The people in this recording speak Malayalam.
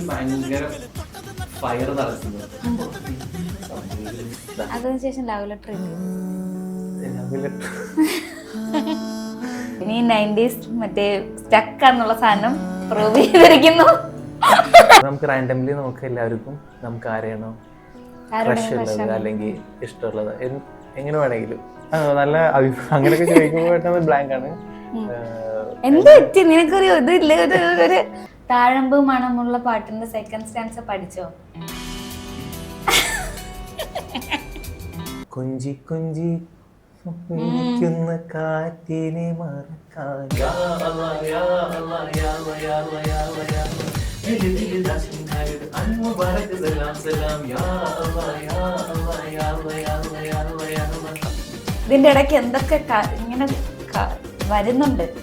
ഭയങ്കര ഫയർ നടക്കുന്നത്. അതിനുശേഷം ലവ് ലെറ്റർ ഇനി 90s മറ്റേ സ്റ്റക്കാന്നുള്ള സാധനം പ്രൂവ് ചെയ്തിരിക്കുന്നു. നമുക്ക് റാൻഡംലി നമുക്ക് എല്ലാവർക്കും നമുക്ക് ആരെയാണോ ക്രഷ് ഉള്ളത് അല്ലെങ്കിൽ ഇഷ്ടമുള്ളത് എങ്ങനെ വേണമെങ്കിലും നല്ല അങ്ങനെയൊക്കെ ചോദിക്കുമ്പോൾ ബ്ലാങ്ക് ആണ്. എന്ത് പറ്റി നിനക്കൊരു ഇതില്ല? ഒരു താഴമ്പ് മണമുള്ള പാട്ടിന്റെ സെക്കൻഡ് സ്റ്റാൻസ് പഠിച്ചോ? കൊഞ്ചി കൊഞ്ചി കാറ്റിനെ മറക്കാൻ ഇതിന്റെ ഇടയ്ക്ക് എന്തൊക്കെ ഇങ്ങനെ വരുന്നുണ്ട്.